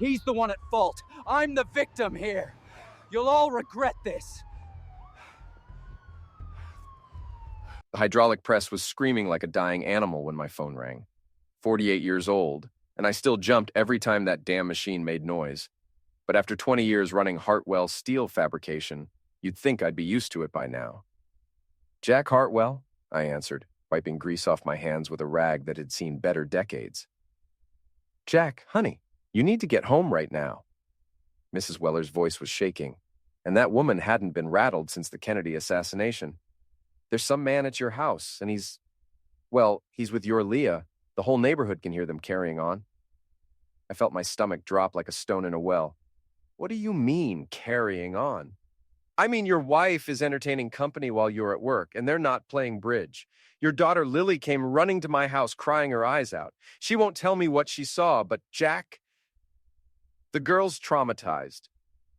He's the one at fault. I'm the victim here. You'll all regret this. The hydraulic press was screaming like a dying animal when my phone rang. 48 years old, and I still jumped every time that damn machine made noise. But after 20 years running Hartwell steel fabrication, you'd think I'd be used to it by now. Jack Hartwell, I answered, wiping grease off my hands with a rag that had seen better decades. Jack, honey, you need to get home right now. Mrs. Weller's voice was shaking, and that woman hadn't been rattled since the Kennedy assassination. There's some man at your house, and he's with your Leah. The whole neighborhood can hear them carrying on. I felt my stomach drop like a stone in a well. What do you mean, carrying on? I mean, your wife is entertaining company while you're at work, and they're not playing bridge. Your daughter Lily came running to my house crying her eyes out. She won't tell me what she saw, but Jack... The girl's traumatized.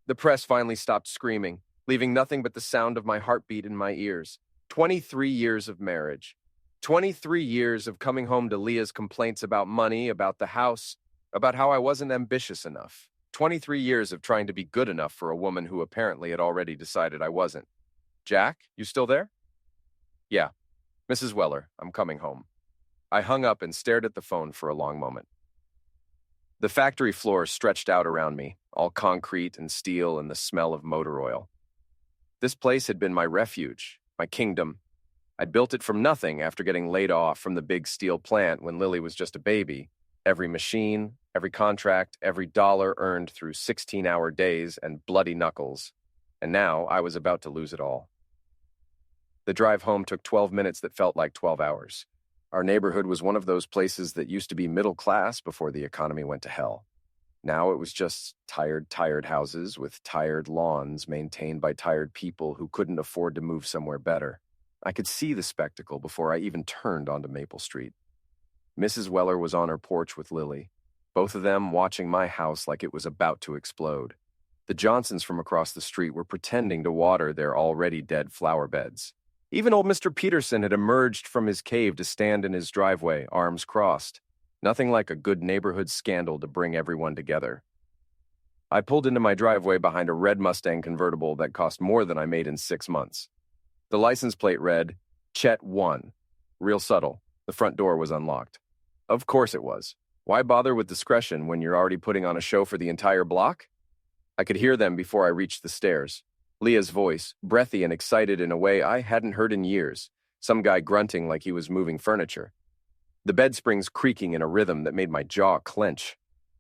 The press finally stopped screaming, leaving nothing but the sound of my heartbeat in my ears. 23 years of marriage. 23 years of coming home to Leah's complaints about money, about the house, about how I wasn't ambitious enough. 23 years of trying to be good enough for a woman who apparently had already decided I wasn't. Jack, you still there? Yeah. Mrs. Weller, I'm coming home. I hung up and stared at the phone for a long moment. The factory floor stretched out around me, all concrete and steel and the smell of motor oil. This place had been my refuge, my kingdom. I'd built it from nothing after getting laid off from the big steel plant when Lily was just a baby. Every machine, every contract, every dollar earned through 16-hour days and bloody knuckles. And now I was about to lose it all. The drive home took 12 minutes that felt like 12 hours. Our neighborhood was one of those places that used to be middle class before the economy went to hell. Now it was just tired houses with tired lawns maintained by tired people who couldn't afford to move somewhere better. I could see the spectacle before I even turned onto Maple Street. Mrs. Weller was on her porch with Lily, both of them watching my house like it was about to explode. The Johnsons from across the street were pretending to water their already dead flower beds. Even old Mr. Peterson had emerged from his cave to stand in his driveway, arms crossed. Nothing like a good neighborhood scandal to bring everyone together. I pulled into my driveway behind a red Mustang convertible that cost more than I made in 6 months. The license plate read, Chet 1. Real subtle. The front door was unlocked. Of course it was. Why bother with discretion when you're already putting on a show for the entire block? I could hear them before I reached the stairs. Leah's voice, breathy and excited in a way I hadn't heard in years. Some guy grunting like he was moving furniture. The bed springs creaking in a rhythm that made my jaw clench.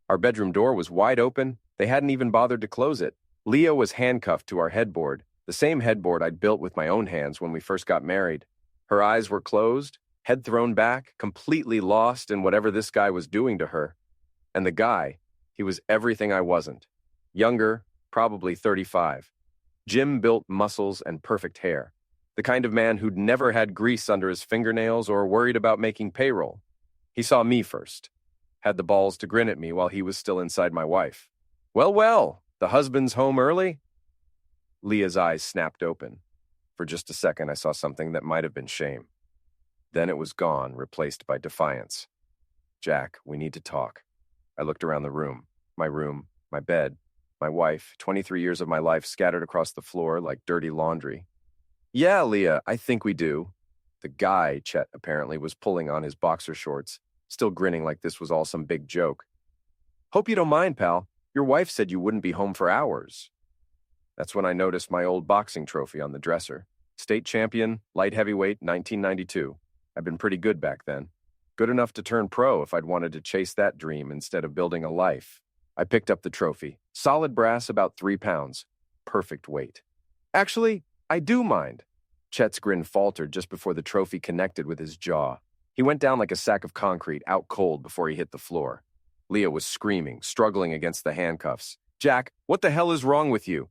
Our bedroom door was wide open. They hadn't even bothered to close it. Leah was handcuffed to our headboard, the same headboard I'd built with my own hands when we first got married. Her eyes were closed, head thrown back, completely lost in whatever this guy was doing to her. And the guy, he was everything I wasn't. Younger, probably 35. Gym-built muscles and perfect hair. The kind of man who'd never had grease under his fingernails or worried about making payroll. He saw me first. Had the balls to grin at me while he was still inside my wife. Well, the husband's home early? Leah's eyes snapped open. For just a second, I saw something that might have been shame. Then it was gone, replaced by defiance. Jack, we need to talk. I looked around the room, my bed, my wife, 23 years of my life scattered across the floor like dirty laundry. Yeah, Leah, I think we do. The guy, Chet, apparently, was pulling on his boxer shorts, still grinning like this was all some big joke. Hope you don't mind, pal. Your wife said you wouldn't be home for hours. That's when I noticed my old boxing trophy on the dresser. State champion, light heavyweight, 1992. I'd been pretty good back then. Good enough to turn pro if I'd wanted to chase that dream instead of building a life. I picked up the trophy. Solid brass, about 3 pounds. Perfect weight. Actually, I do mind. Chet's grin faltered just before the trophy connected with his jaw. He went down like a sack of concrete, out cold before he hit the floor. Leah was screaming, struggling against the handcuffs. Jack, what the hell is wrong with you?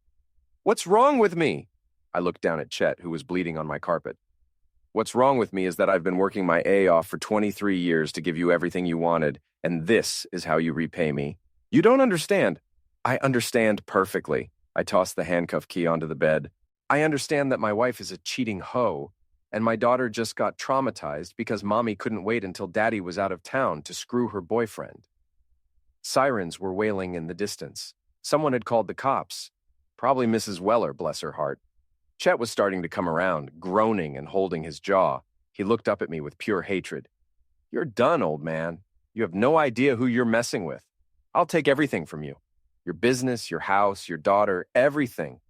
What's wrong with me? I looked down at Chet, who was bleeding on my carpet. What's wrong with me is that I've been working my A off for 23 years to give you everything you wanted, and this is how you repay me. You don't understand. I understand perfectly. I tossed the handcuff key onto the bed. I understand that my wife is a cheating hoe, and my daughter just got traumatized because mommy couldn't wait until daddy was out of town to screw her boyfriend. Sirens were wailing in the distance. Someone had called the cops. Probably Mrs. Weller, bless her heart. Chet was starting to come around, groaning and holding his jaw. He looked up at me with pure hatred. "You're done, old man. You have no idea who you're messing with. I'll take everything from you. Your business, your house, your daughter, everything."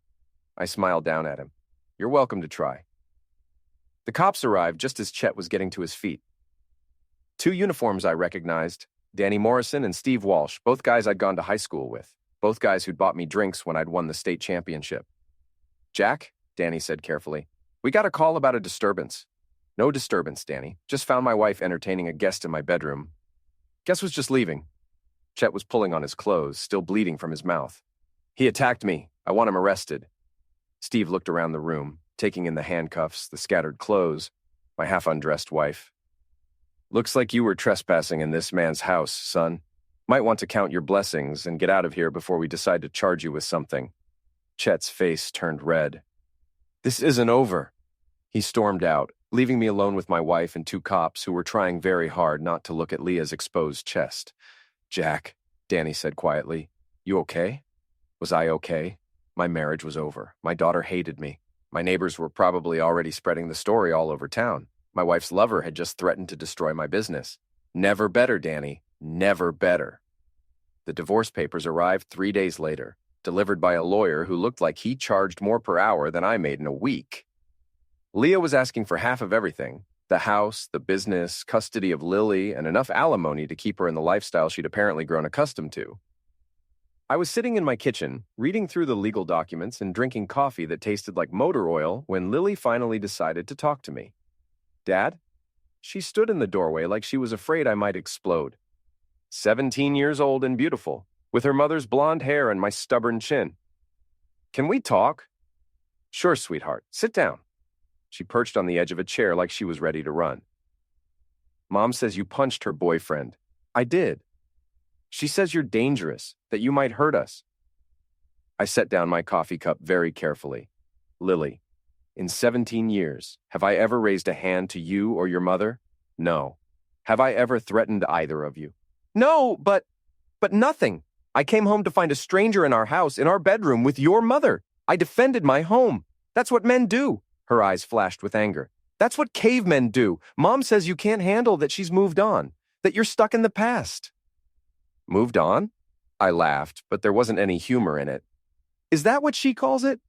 I smiled down at him. "You're welcome to try." The cops arrived just as Chet was getting to his feet. Two uniforms I recognized, Danny Morrison and Steve Walsh, both guys I'd gone to high school with, both guys who'd bought me drinks when I'd won the state championship. "Jack," Danny said carefully, "we got a call about a disturbance." "No disturbance, Danny. Just found my wife entertaining a guest in my bedroom. Guess was just leaving." Chet was pulling on his clothes, still bleeding from his mouth. "He attacked me. I want him arrested." Steve looked around the room, taking in the handcuffs, the scattered clothes, my half-undressed wife. "Looks like you were trespassing in this man's house, son. Might want to count your blessings and get out of here before we decide to charge you with something." Chet's face turned red. "This isn't over." He stormed out, leaving me alone with my wife and two cops who were trying very hard not to look at Leah's exposed chest. "Jack," Danny said quietly, "you okay?" Was I okay? My marriage was over. My daughter hated me. My neighbors were probably already spreading the story all over town. My wife's lover had just threatened to destroy my business. Never better, Danny. Never better. The divorce papers arrived 3 days later, delivered by a lawyer who looked like he charged more per hour than I made in a week. Leah was asking for half of everything: the house, the business, custody of Lily, and enough alimony to keep her in the lifestyle she'd apparently grown accustomed to. I was sitting in my kitchen, reading through the legal documents and drinking coffee that tasted like motor oil when Lily finally decided to talk to me. "Dad?" She stood in the doorway like she was afraid I might explode. 17 years old and beautiful, with her mother's blonde hair and my stubborn chin. "Can we talk?" "Sure, sweetheart. Sit down." She perched on the edge of a chair like she was ready to run. "Mom says you punched her boyfriend." "I did." "She says you're dangerous, that you might hurt us." I set down my coffee cup very carefully. "Lily, in 17 years, have I ever raised a hand to you or your mother? No. Have I ever threatened either of you? No, but nothing. I came home to find a stranger in our house, in our bedroom, with your mother. I defended my home. That's what men do." Her eyes flashed with anger. "That's what cavemen do. Mom says you can't handle that she's moved on, that you're stuck in the past." "Moved on?" I laughed, but there wasn't any humor in it. "Is that what she calls it?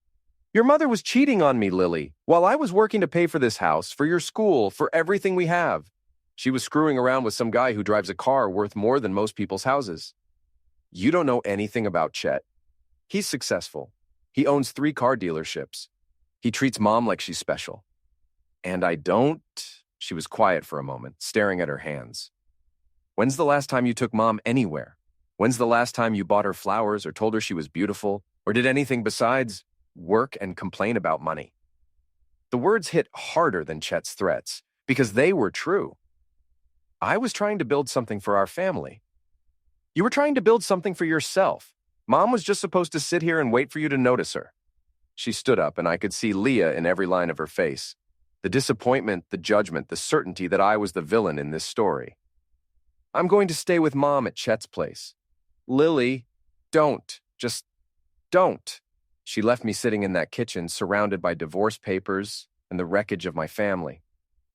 Your mother was cheating on me, Lily, while I was working to pay for this house, for your school, for everything we have. She was screwing around with some guy who drives a car worth more than most people's houses. You don't know anything about Chet. He's successful. He owns 3 car dealerships. He treats Mom like she's special. And I don't..." She was quiet for a moment, staring at her hands. "When's the last time you took Mom anywhere? When's the last time you bought her flowers or told her she was beautiful, or did anything besides work and complain about money?" The words hit harder than Chet's threats, because they were true. I was trying to build something for our family. You were trying to build something for yourself. Mom was just supposed to sit here and wait for you to notice her. She stood up, and I could see Leah in every line of her face. The disappointment, the judgment, the certainty that I was the villain in this story. "I'm going to stay with Mom at Chet's place." "Lily, don't. Just don't." She left me sitting in that kitchen, surrounded by divorce papers and the wreckage of my family.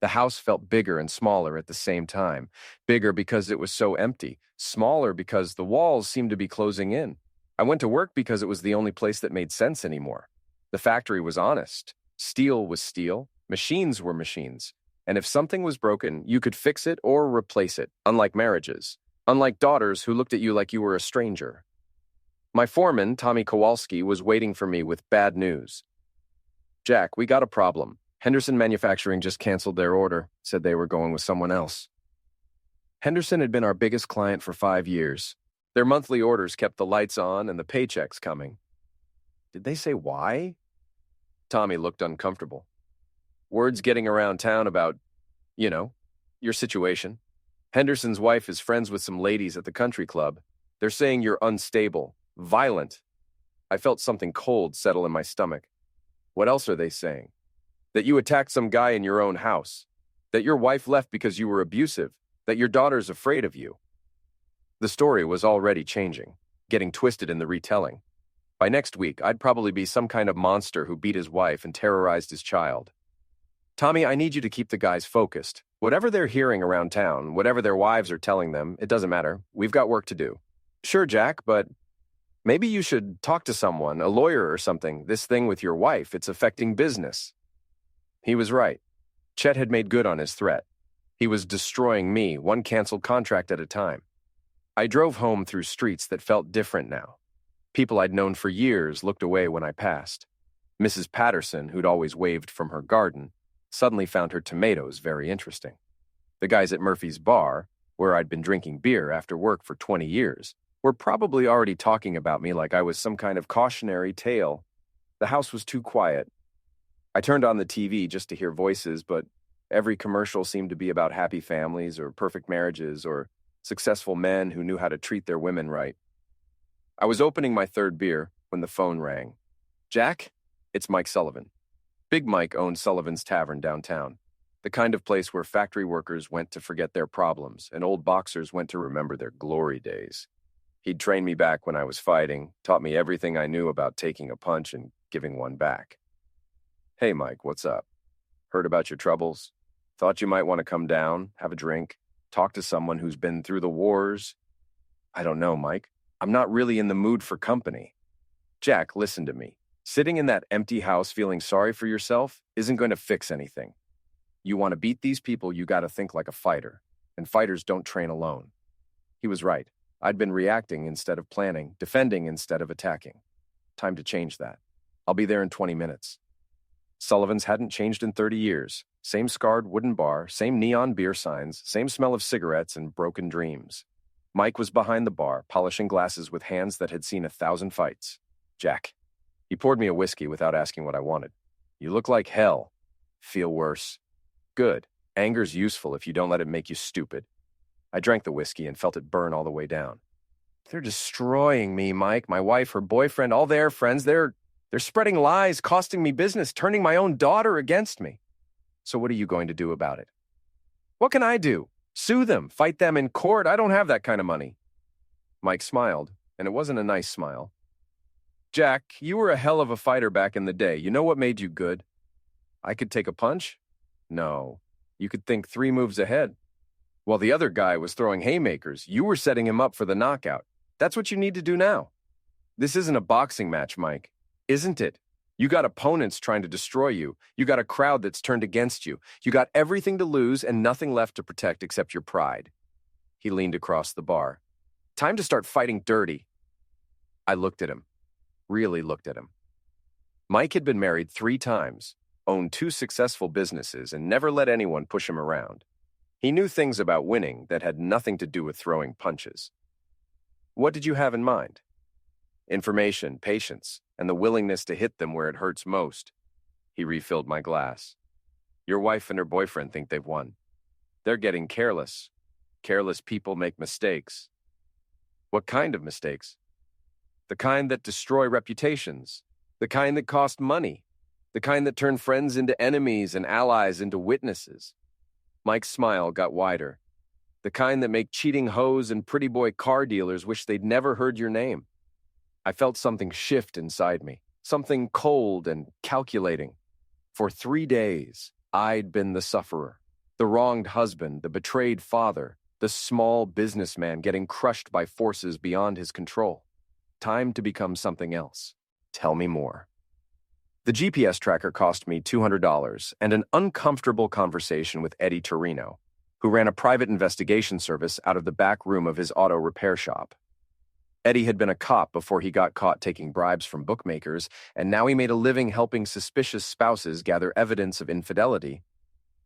The house felt bigger and smaller at the same time. Bigger because it was so empty. Smaller because the walls seemed to be closing in. I went to work because it was the only place that made sense anymore. The factory was honest. Steel was steel. Machines were machines. And if something was broken, you could fix it or replace it, unlike marriages. Unlike daughters who looked at you like you were a stranger. My foreman, Tommy Kowalski, was waiting for me with bad news. "Jack, we got a problem. Henderson Manufacturing just canceled their order, said they were going with someone else." Henderson had been our biggest client for 5 years. Their monthly orders kept the lights on and the paychecks coming. Did they say why? Tommy looked uncomfortable. "Words getting around town about, your situation. Henderson's wife is friends with some ladies at the country club. They're saying you're unstable, violent." I felt something cold settle in my stomach. "What else are they saying? That you attacked some guy in your own house. That your wife left because you were abusive. That your daughter's afraid of you." The story was already changing, getting twisted in the retelling. By next week, I'd probably be some kind of monster who beat his wife and terrorized his child. Tommy, I need you to keep the guys focused. Whatever they're hearing around town, whatever their wives are telling them, it doesn't matter. We've got work to do. Sure, Jack, but maybe you should talk to someone, a lawyer or something. This thing with your wife, it's affecting business. He was right. Chet had made good on his threat. He was destroying me, one canceled contract at a time. I drove home through streets that felt different now. People I'd known for years looked away when I passed. Mrs. Patterson, who'd always waved from her garden, suddenly found her tomatoes very interesting. The guys at Murphy's bar, where I'd been drinking beer after work for 20 years, were probably already talking about me like I was some kind of cautionary tale. The house was too quiet. I turned on the TV just to hear voices, but every commercial seemed to be about happy families or perfect marriages or successful men who knew how to treat their women right. I was opening my third beer when the phone rang. Jack, it's Mike Sullivan. Big Mike owned Sullivan's Tavern downtown, the kind of place where factory workers went to forget their problems and old boxers went to remember their glory days. He'd trained me back when I was fighting, taught me everything I knew about taking a punch and giving one back. Hey, Mike, what's up? Heard about your troubles? Thought you might want to come down, have a drink, talk to someone who's been through the wars? I don't know, Mike. I'm not really in the mood for company. Jack, listen to me. Sitting in that empty house feeling sorry for yourself isn't going to fix anything. You want to beat these people, you got to think like a fighter. And fighters don't train alone. He was right. I'd been reacting instead of planning, defending instead of attacking. Time to change that. I'll be there in 20 minutes. Sullivan's hadn't changed in 30 years. Same scarred wooden bar, same neon beer signs, same smell of cigarettes and broken dreams. Mike was behind the bar, polishing glasses with hands that had seen 1,000 fights. Jack. He poured me a whiskey without asking what I wanted. You look like hell. Feel worse. Good. Anger's useful if you don't let it make you stupid. I drank the whiskey and felt it burn all the way down. They're destroying me, Mike, my wife, her boyfriend, all their friends. They're spreading lies, costing me business, turning my own daughter against me. So what are you going to do about it? What can I do? Sue them, fight them in court? I don't have that kind of money. Mike smiled, and it wasn't a nice smile. Jack, you were a hell of a fighter back in the day. You know what made you good? I could take a punch? No. You could think 3 moves ahead. While the other guy was throwing haymakers, you were setting him up for the knockout. That's what you need to do now. This isn't a boxing match, Mike. Isn't it? You got opponents trying to destroy you. You got a crowd that's turned against you. You got everything to lose and nothing left to protect except your pride. He leaned across the bar. Time to start fighting dirty. I looked at him. Really looked at him. Mike had been married 3 times, owned 2 successful businesses, and never let anyone push him around. He knew things about winning that had nothing to do with throwing punches. What did you have in mind? Information, patience, and the willingness to hit them where it hurts most. He refilled my glass. Your wife and her boyfriend think they've won. They're getting careless. Careless people make mistakes. What kind of mistakes? The kind that destroy reputations, the kind that cost money, the kind that turn friends into enemies and allies into witnesses. Mike's smile got wider. The kind that make cheating hoes and pretty boy car dealers wish they'd never heard your name. I felt something shift inside me, something cold and calculating. For 3 days, I'd been the sufferer, the wronged husband, the betrayed father, the small businessman getting crushed by forces beyond his control. Time to become something else. Tell me more. The GPS tracker cost me $200 and an uncomfortable conversation with Eddie Torino, who ran a private investigation service out of the back room of his auto repair shop. Eddie had been a cop before he got caught taking bribes from bookmakers, and now he made a living helping suspicious spouses gather evidence of infidelity.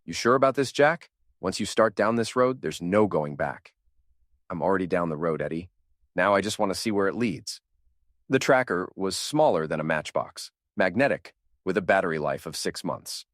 You sure about this, Jack? Once you start down this road, there's no going back. I'm already down the road, Eddie. Now I just want to see where it leads. The tracker was smaller than a matchbox, magnetic, with a battery life of 6 months.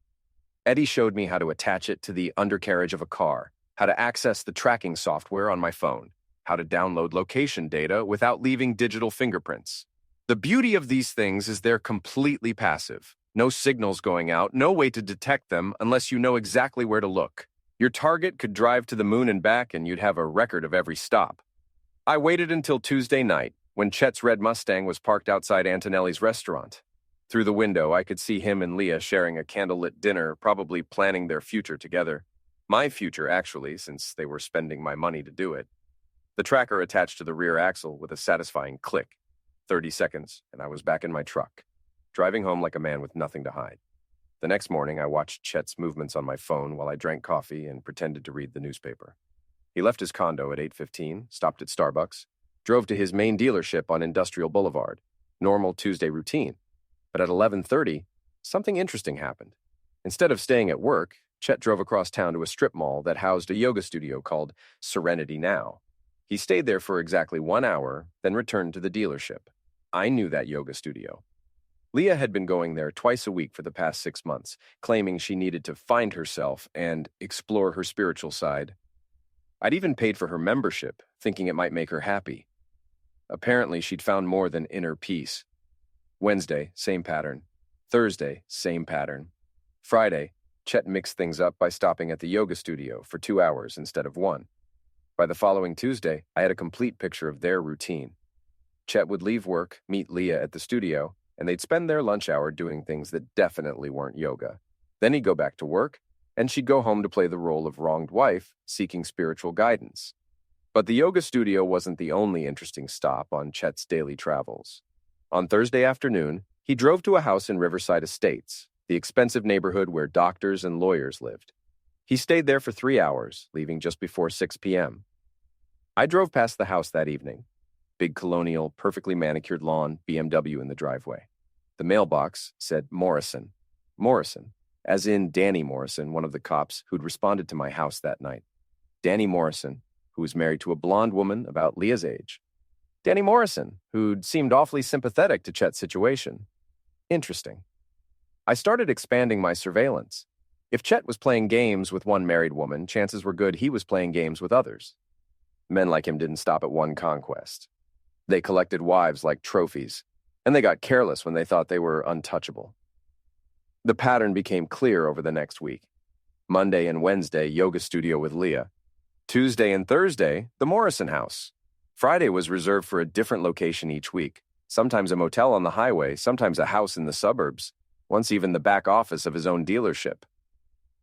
Eddie showed me how to attach it to the undercarriage of a car, how to access the tracking software on my phone, how to download location data without leaving digital fingerprints. The beauty of these things is they're completely passive. No signals going out, no way to detect them unless you know exactly where to look. Your target could drive to the moon and back and you'd have a record of every stop. I waited until Tuesday night, when Chet's red Mustang was parked outside Antonelli's restaurant. Through the window, I could see him and Leah sharing a candlelit dinner, probably planning their future together. My future, actually, since they were spending my money to do it. The tracker attached to the rear axle with a satisfying click. 30 seconds, and I was back in my truck, driving home like a man with nothing to hide. The next morning, I watched Chet's movements on my phone while I drank coffee and pretended to read the newspaper. He left his condo at 8:15, stopped at Starbucks, drove to his main dealership on Industrial Boulevard. Normal Tuesday routine. But at 11:30, something interesting happened. Instead of staying at work, Chet drove across town to a strip mall that housed a yoga studio called Serenity Now. He stayed there for exactly 1 hour, then returned to the dealership. I knew that yoga studio. Leah had been going there twice a week for the past 6 months, claiming she needed to find herself and explore her spiritual side. I'd even paid for her membership, thinking it might make her happy. Apparently, she'd found more than inner peace. Wednesday, same pattern. Thursday, same pattern. Friday, Chet mixed things up by stopping at the yoga studio for 2 hours instead of 1. By the following Tuesday, I had a complete picture of their routine. Chet would leave work, meet Leah at the studio, and they'd spend their lunch hour doing things that definitely weren't yoga. Then he'd go back to work, and she'd go home to play the role of wronged wife, seeking spiritual guidance. But the yoga studio wasn't the only interesting stop on Chet's daily travels. On Thursday afternoon, he drove to a house in Riverside Estates, the expensive neighborhood where doctors and lawyers lived. He stayed there for 3 hours, leaving just before 6 p.m. I drove past the house that evening. Big colonial, perfectly manicured lawn, BMW in the driveway. The mailbox said Morrison. Morrison, as in Danny Morrison, one of the cops who'd responded to my house that night. Danny Morrison, who was married to a blonde woman about Leah's age. Danny Morrison, who'd seemed awfully sympathetic to Chet's situation. Interesting. I started expanding my surveillance. If Chet was playing games with one married woman, chances were good he was playing games with others. Men like him didn't stop at one conquest. They collected wives like trophies, and they got careless when they thought they were untouchable. The pattern became clear over the next week. Monday and Wednesday, yoga studio with Leah. Tuesday and Thursday, the Morrison house. Friday was reserved for a different location each week, sometimes a motel on the highway, sometimes a house in the suburbs, once even the back office of his own dealership.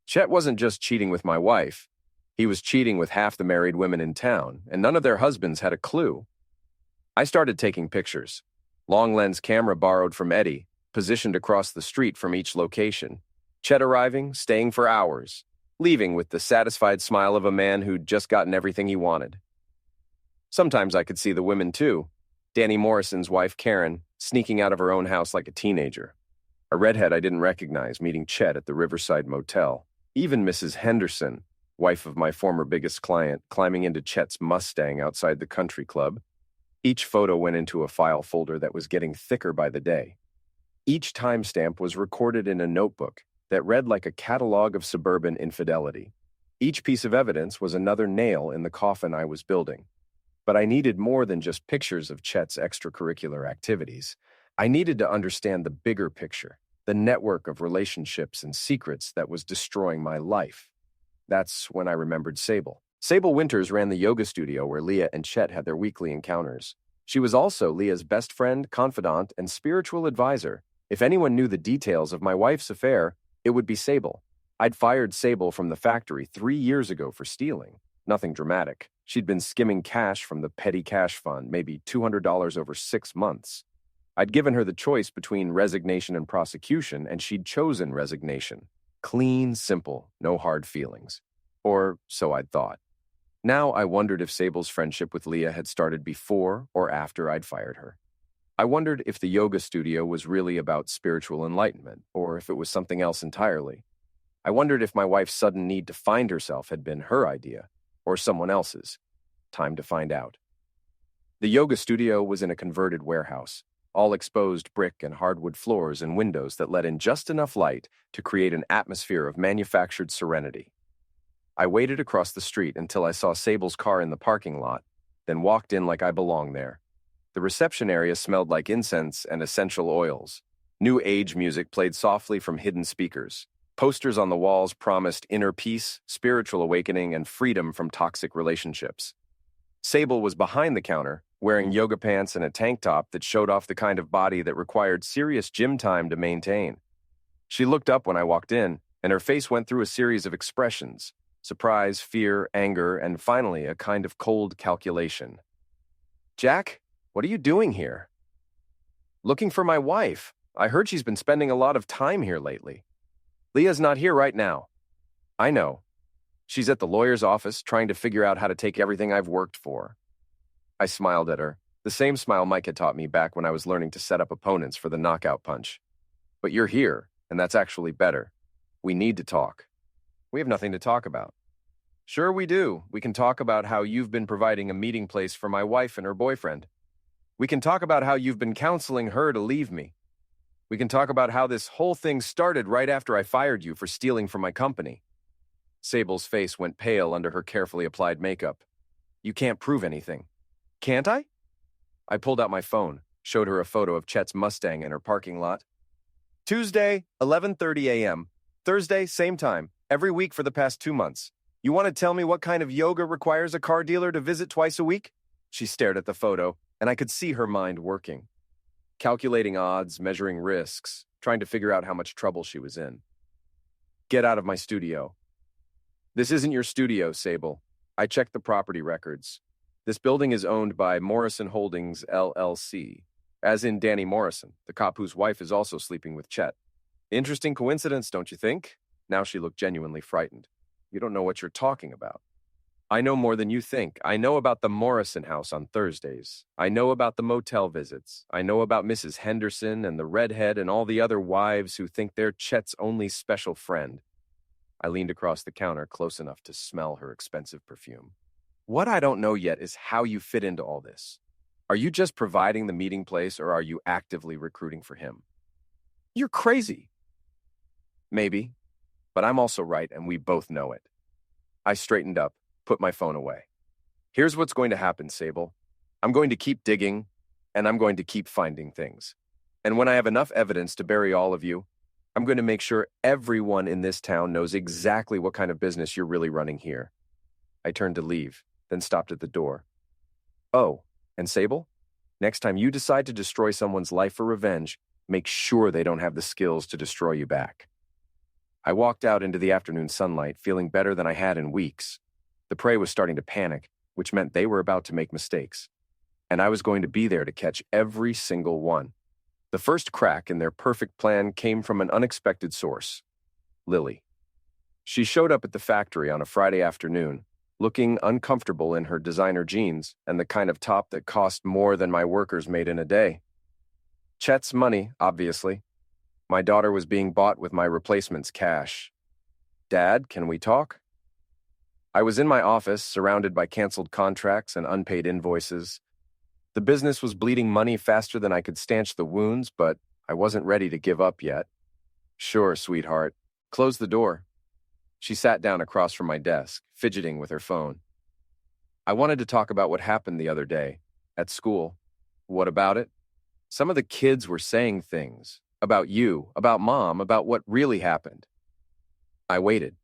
Chet wasn't just cheating with my wife. He was cheating with half the married women in town, and none of their husbands had a clue. I started taking pictures. Long lens camera borrowed from Eddie, positioned across the street from each location. Chet arriving, staying for hours, leaving with the satisfied smile of a man who'd just gotten everything he wanted. Sometimes I could see the women too. Danny Morrison's wife, Karen, sneaking out of her own house like a teenager. A redhead I didn't recognize meeting Chet at the Riverside Motel. Even Mrs. Henderson, wife of my former biggest client, climbing into Chet's Mustang outside the country club. Each photo went into a file folder that was getting thicker by the day. Each timestamp was recorded in a notebook that read like a catalog of suburban infidelity. Each piece of evidence was another nail in the coffin I was building. But I needed more than just pictures of Chet's extracurricular activities. I needed to understand the bigger picture, the network of relationships and secrets that was destroying my life. That's when I remembered Sable. Sable Winters ran the yoga studio where Leah and Chet had their weekly encounters. She was also Leah's best friend, confidant, and spiritual advisor. If anyone knew the details of my wife's affair, it would be Sable. I'd fired Sable from the factory 3 years ago for stealing. Nothing dramatic. She'd been skimming cash from the petty cash fund, maybe $200 over 6 months. I'd given her the choice between resignation and prosecution, and she'd chosen resignation. Clean, simple, no hard feelings. Or so I'd thought. Now I wondered if Sable's friendship with Leah had started before or after I'd fired her. I wondered if the yoga studio was really about spiritual enlightenment, or if it was something else entirely. I wondered if my wife's sudden need to find herself had been her idea, or someone else's. Time to find out. The yoga studio was in a converted warehouse, all exposed brick and hardwood floors and windows that let in just enough light to create an atmosphere of manufactured serenity. I waited across the street until I saw Sable's car in the parking lot, then walked in like I belonged there. The reception area smelled like incense and essential oils. New age music played softly from hidden speakers. Posters on the walls promised inner peace, spiritual awakening, and freedom from toxic relationships. Sable was behind the counter, wearing yoga pants and a tank top that showed off the kind of body that required serious gym time to maintain. She looked up when I walked in, and her face went through a series of expressions: surprise, fear, anger, and finally a kind of cold calculation. "Jack, what are you doing here?" "Looking for my wife. I heard she's been spending a lot of time here lately." "Leah's not here right now." "I know. She's at the lawyer's office trying to figure out how to take everything I've worked for." I smiled at her, the same smile Mike had taught me back when I was learning to set up opponents for the knockout punch. "But you're here, and that's actually better. We need to talk." "We have nothing to talk about." "Sure we do. We can talk about how you've been providing a meeting place for my wife and her boyfriend. We can talk about how you've been counseling her to leave me. We can talk about how this whole thing started right after I fired you for stealing from my company." Sable's face went pale under her carefully applied makeup. "You can't prove anything." "Can't I?" I pulled out my phone, showed her a photo of Chet's Mustang in her parking lot. "Tuesday, 11:30 a.m. Thursday, same time, every week for the past 2 months. You want to tell me what kind of yoga requires a car dealer to visit twice a week?" She stared at the photo, and I could see her mind working. Calculating odds, measuring risks, trying to figure out how much trouble she was in. "Get out of my studio." "This isn't your studio, Sable. I checked the property records. This building is owned by Morrison Holdings, LLC, as in Danny Morrison, the cop whose wife is also sleeping with Chet. Interesting coincidence, don't you think?" Now she looked genuinely frightened. "You don't know what you're talking about." "I know more than you think. I know about the Morrison house on Thursdays. I know about the motel visits. I know about Mrs. Henderson and the redhead and all the other wives who think they're Chet's only special friend." I leaned across the counter close enough to smell her expensive perfume. "What I don't know yet is how you fit into all this. Are you just providing the meeting place, or are you actively recruiting for him?" "You're crazy." "Maybe, but I'm also right, and we both know it." I straightened up, put my phone away. "Here's what's going to happen, Sable. I'm going to keep digging, and I'm going to keep finding things. And when I have enough evidence to bury all of you, I'm going to make sure everyone in this town knows exactly what kind of business you're really running here." I turned to leave, then stopped at the door. "Oh, and Sable, next time you decide to destroy someone's life for revenge, make sure they don't have the skills to destroy you back." I walked out into the afternoon sunlight, feeling better than I had in weeks. The prey was starting to panic, which meant they were about to make mistakes. And I was going to be there to catch every single one. The first crack in their perfect plan came from an unexpected source: Lily. She showed up at the factory on a Friday afternoon, looking uncomfortable in her designer jeans and the kind of top that cost more than my workers made in a day. Chet's money, obviously. My daughter was being bought with my replacement's cash. "Dad, can we talk?" I was in my office, surrounded by canceled contracts and unpaid invoices. The business was bleeding money faster than I could stanch the wounds, but I wasn't ready to give up yet. "Sure, sweetheart. Close the door." She sat down across from my desk, fidgeting with her phone. "I wanted to talk about what happened the other day, at school." "What about it?" "Some of the kids were saying things. About you, about Mom, about what really happened." I waited.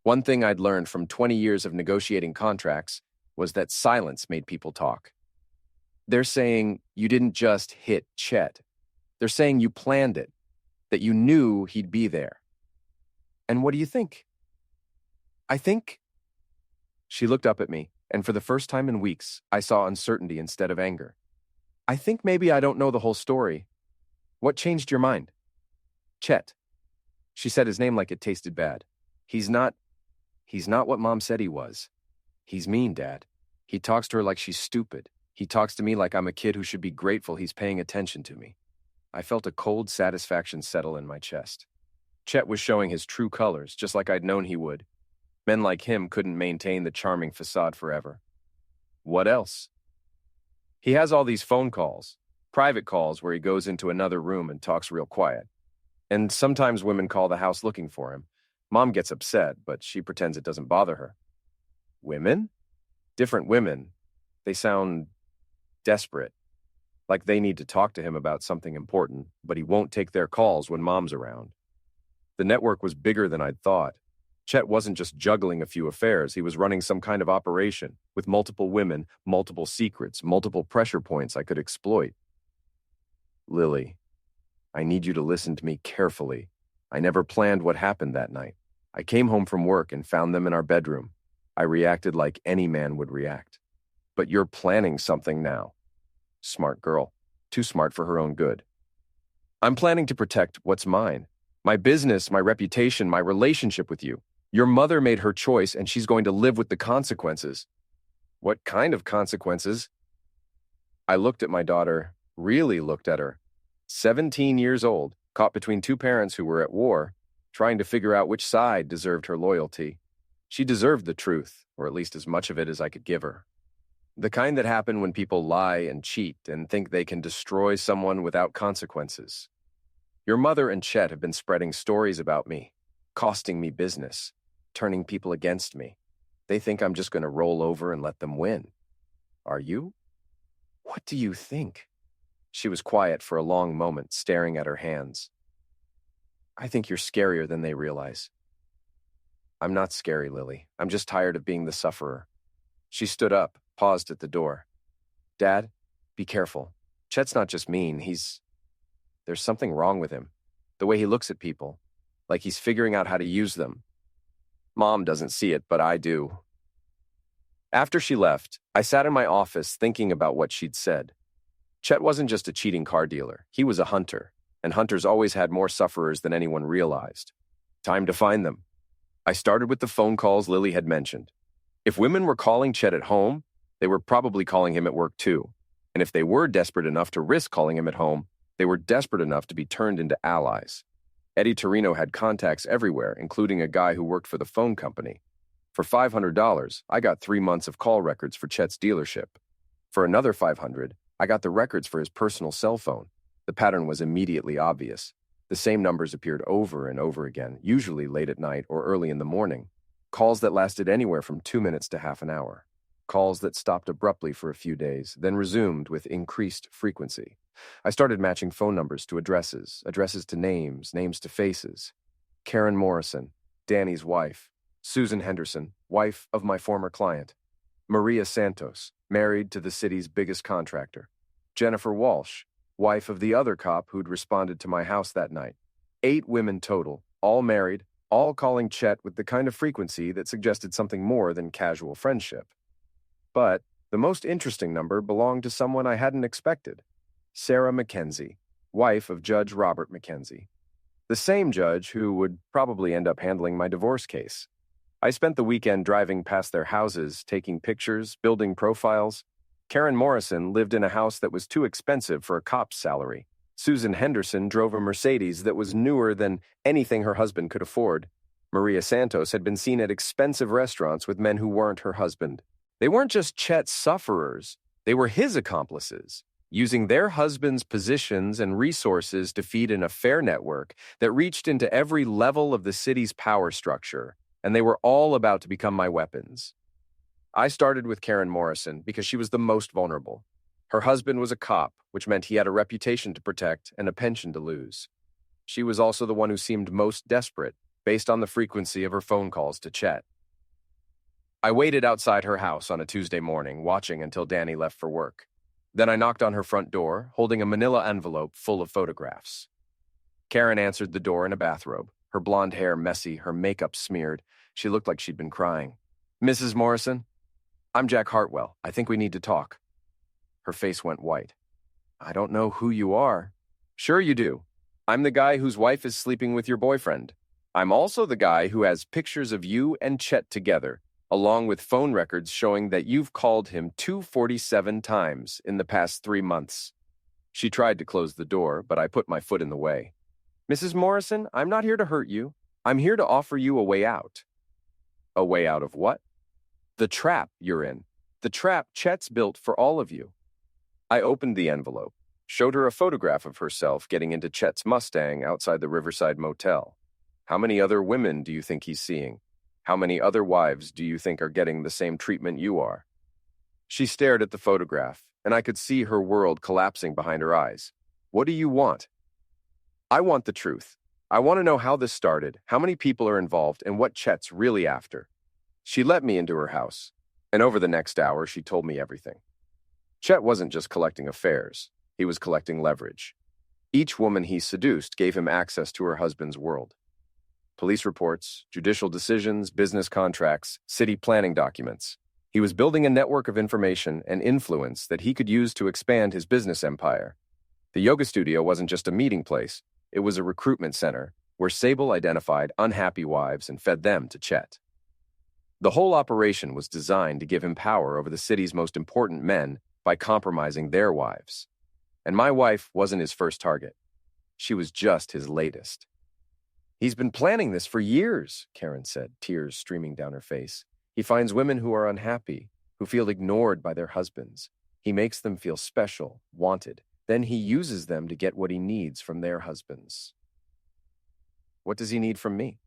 One thing I'd learned from 20 years of negotiating contracts was that silence made people talk. "They're saying you didn't just hit Chet. They're saying you planned it, that you knew he'd be there." "And what do you think?" "I think—" She looked up at me, and for the first time in weeks, I saw uncertainty instead of anger. "I think maybe I don't know the whole story. What changed your mind?" "Chet." She said his name like it tasted bad. He's not what Mom said he was. He's mean, Dad. He talks to her like she's stupid. He talks to me like I'm a kid who should be grateful he's paying attention to me." I felt a cold satisfaction settle in my chest. Chet was showing his true colors, just like I'd known he would. Men like him couldn't maintain the charming facade forever. "What else?" "He has all these phone calls, private calls where he goes into another room and talks real quiet. And sometimes women call the house looking for him. Mom gets upset, but she pretends it doesn't bother her." "Women?" "Different women. They sound desperate. Like they need to talk to him about something important, but he won't take their calls when Mom's around." The network was bigger than I'd thought. Chet wasn't just juggling a few affairs, he was running some kind of operation, with multiple women, multiple secrets, multiple pressure points I could exploit. Lily, I need you to listen to me carefully. I never planned what happened that night. I came home from work and found them in our bedroom. I reacted like any man would react. But you're planning something now. Smart girl. Too smart for her own good. I'm planning to protect what's mine. My business, my reputation, my relationship with you. Your mother made her choice and she's going to live with the consequences. What kind of consequences? I looked at my daughter, really looked at her. 17 years old, caught between two parents who were at war, trying to figure out which side deserved her loyalty. She deserved the truth, or at least as much of it as I could give her. The kind that happen when people lie and cheat and think they can destroy someone without consequences. Your mother and Chet have been spreading stories about me, costing me business, turning people against me. They think I'm just going to roll over and let them win. Are you? What do you think? She was quiet for a long moment, staring at her hands. I think you're scarier than they realize. I'm not scary, Lily. I'm just tired of being the sufferer. She stood up, paused at the door. Dad, be careful. Chet's not just mean, there's something wrong with him. The way he looks at people, like he's figuring out how to use them. Mom doesn't see it, but I do. After she left, I sat in my office thinking about what she'd said. Chet wasn't just a cheating car dealer. He was a hunter, and hunters always had more sufferers than anyone realized. Time to find them. I started with the phone calls Lily had mentioned. If women were calling Chet at home, they were probably calling him at work too. And if they were desperate enough to risk calling him at home, they were desperate enough to be turned into allies. Eddie Torino had contacts everywhere, including a guy who worked for the phone company. For $500, I got 3 months of call records for Chet's dealership. For another $500, I got the records for his personal cell phone. The pattern was immediately obvious. The same numbers appeared over and over again, usually late at night or early in the morning. Calls that lasted anywhere from 2 minutes to half an hour. Calls that stopped abruptly for a few days, then resumed with increased frequency. I started matching phone numbers to addresses, addresses to names, names to faces. Karen Morrison, Danny's wife. Susan Henderson, wife of my former client. Maria Santos, married to the city's biggest contractor. Jennifer Walsh, wife of the other cop who'd responded to my house that night. 8 women total, all married, all calling Chet with the kind of frequency that suggested something more than casual friendship. But the most interesting number belonged to someone I hadn't expected. Sarah McKenzie, wife of Judge Robert McKenzie. The same judge who would probably end up handling my divorce case. I spent the weekend driving past their houses, taking pictures, building profiles. Karen Morrison lived in a house that was too expensive for a cop's salary. Susan Henderson drove a Mercedes that was newer than anything her husband could afford. Maria Santos had been seen at expensive restaurants with men who weren't her husband. They weren't just Chet's sufferers, they were his accomplices, using their husbands' positions and resources to feed an affair network that reached into every level of the city's power structure, and they were all about to become my weapons. I started with Karen Morrison because she was the most vulnerable. Her husband was a cop, which meant he had a reputation to protect and a pension to lose. She was also the one who seemed most desperate, based on the frequency of her phone calls to Chet. I waited outside her house on a Tuesday morning, watching until Danny left for work. Then I knocked on her front door, holding a manila envelope full of photographs. Karen answered the door in a bathrobe, her blonde hair messy, her makeup smeared. She looked like she'd been crying. Mrs. Morrison? I'm Jack Hartwell. I think we need to talk. Her face went white. I don't know who you are. Sure you do. I'm the guy whose wife is sleeping with your boyfriend. I'm also the guy who has pictures of you and Chet together, along with phone records showing that you've called him 247 times in the past 3 months. She tried to close the door, but I put my foot in the way. Mrs. Morrison, I'm not here to hurt you. I'm here to offer you a way out. A way out of what? The trap you're in. The trap Chet's built for all of you. I opened the envelope, showed her a photograph of herself getting into Chet's Mustang outside the Riverside Motel. How many other women do you think he's seeing? How many other wives do you think are getting the same treatment you are? She stared at the photograph, and I could see her world collapsing behind her eyes. What do you want? I want the truth. I want to know how this started, how many people are involved, and what Chet's really after. She let me into her house, and over the next hour, she told me everything. Chet wasn't just collecting affairs. He was collecting leverage. Each woman he seduced gave him access to her husband's world. Police reports, judicial decisions, business contracts, city planning documents. He was building a network of information and influence that he could use to expand his business empire. The yoga studio wasn't just a meeting place. It was a recruitment center where Sable identified unhappy wives and fed them to Chet. The whole operation was designed to give him power over the city's most important men by compromising their wives. And my wife wasn't his first target. She was just his latest. He's been planning this for years, Karen said, tears streaming down her face. He finds women who are unhappy, who feel ignored by their husbands. He makes them feel special, wanted. Then he uses them to get what he needs from their husbands. What does he need from me?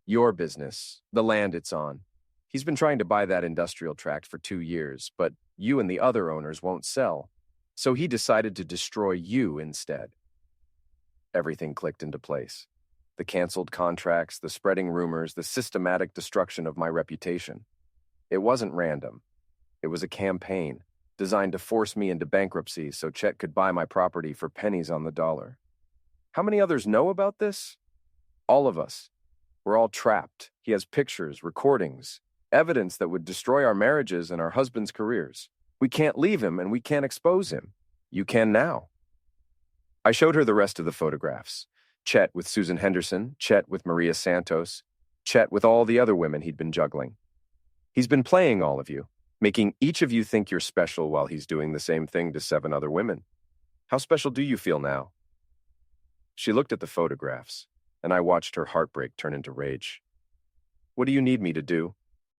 Your business, the land it's on. He's been trying to buy that industrial tract for 2 years, but you and the other owners won't sell. So he decided to destroy you instead. Everything clicked into place. The canceled contracts, the spreading rumors, the systematic destruction of my reputation. It wasn't random. It was a campaign designed to force me into bankruptcy so Chet could buy my property for pennies on the dollar. How many others know about this? All of us. We're all trapped. He has pictures, recordings, evidence that would destroy our marriages and our husbands' careers. We can't leave him and we can't expose him. You can now. I showed her the rest of the photographs. Chet with Susan Henderson, Chet with Maria Santos, Chet with all the other women he'd been juggling. He's been playing all of you, making each of you think you're special while he's doing the same thing to 7 other women. How special do you feel now? She looked at the photographs, and I watched her heartbreak turn into rage. What do you need me to do?